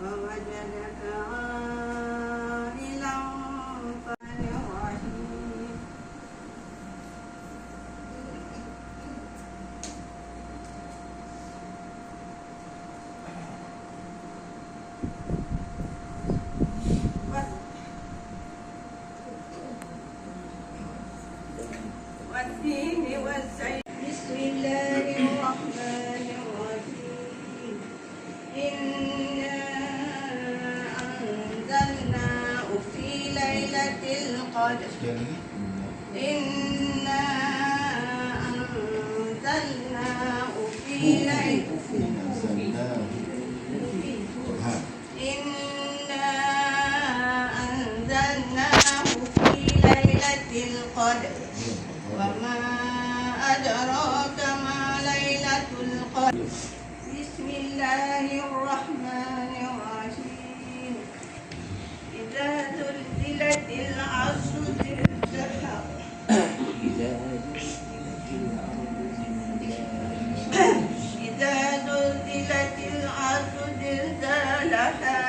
ووجدك عائلا فغني. والتين والزيتون. بسم الله الرحمن الرحيم. إنا أنزلناه في ليلة القدر. إنا أنزلناه في ليلة القدر. وما أدراك ما ليلة القدر. بسم الله الرحمن الرحيم. إذا زلزلت الأرض زلزالها. إذا زلزلت الأرض زلزالها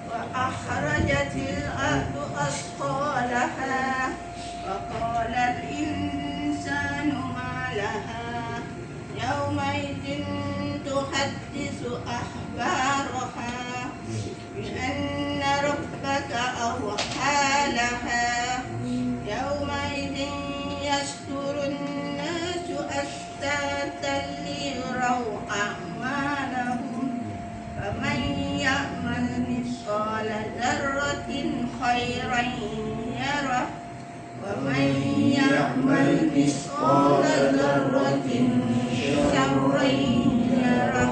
وأخرجت الأرض أثقالها وقال الإنسان ما لها يومئذ تحدث أخبارها بأن ربك أوحى لها يومئذ يصدر الناس أشتاتا ليروا أعمالهم فمن يعمل مثقال ذرة خيرا يره ومن يعمل مثقال ذرة شرا يره.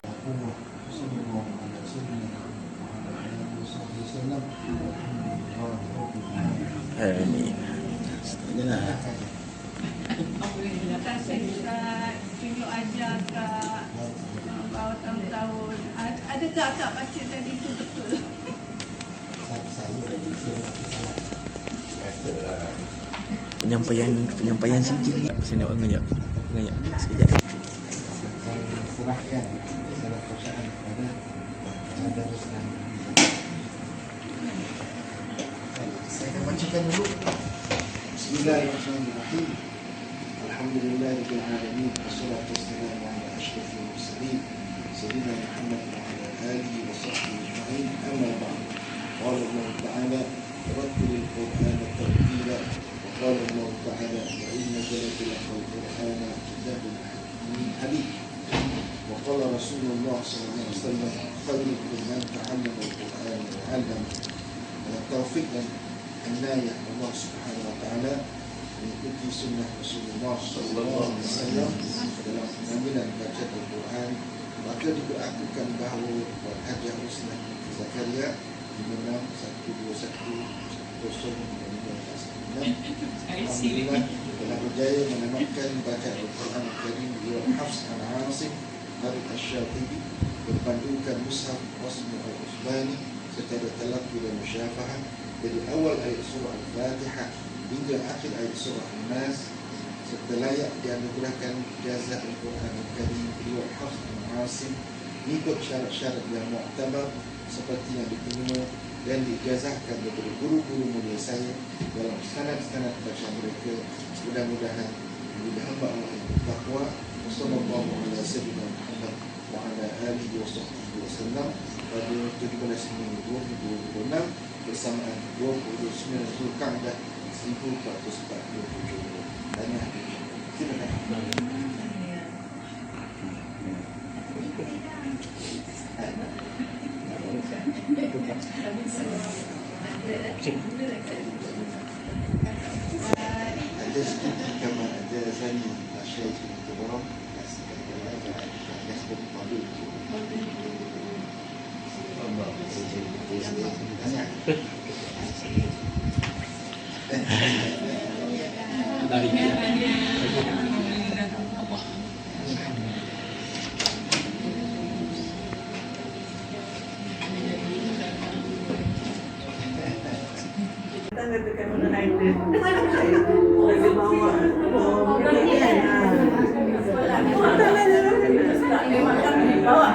Amin. Terima kasih Ustaz. Tunjuk ajar Kak. Bawa tahun-tahun. Adakah Kak baca tadi itu betul? Penyampaian sendiri. Saya nak ngajak sekejap. Serahkan segala perasaan kepada saudara sekalian. Saya akan bacakan dulu. Bismillahirrahmanirrahim. Alhamdulillahirabbil alamin. Wassalatu wassalamu ala asyrafil mursalin sayyidina Muhammad wa ala alihi wa sahbihi ajma'in. Amma ba'd. Qala Allah Ta'ala rattilil Qur'ana tartila. Wa qala Allah Ta'ala wa innaka latil Qur'ana kitabun hakim. وقال رسول الله صلى الله عليه وسلم خيركم من تعلم القرآن وعلم. والتوفيق dan عناية Allah Subhanahu Wa Taala mengikuti sunnah Rasulullah Sallallahu Alaihi Wasallam dalam pengambilan baca Al-Quran, maka diberlakukan bahawa Al-Hajjah Husna Zakaria 56-121-10-15. Alhamdulillah telah berjaya menamatkan bacaan Al-Quran Al-Karim di Hafs Al-Asim Farid Al-Syatibi berpandukan Mushaf Rasmi Al-Usbani secara talaqi dan musyafahah dari awal ayat surah Al-Fatihah hingga akhir ayat surah An-Nas serta layak dianugerahkan ijazah Al-Quran Al-Karim di Hafs Al-Asim mengikut syarat-syarat yang muktabar seperti yang diterima dan diijazahkan daripada guru-guru mulia saya dalam sanad-sanad baca mereka. Mudah-mudahan menjadi hamba Allah yang bertakwa. Wassallallahu ala sayyidina Muhammad wa ala alihi wa sahbihi wasallam pada 17 Mei 2026 bersamaan 29 Zulqa'dah 1447. Tanya silakan. Ada sedikit kama ada zani asyik keberang Yasbuk Fadil Bawa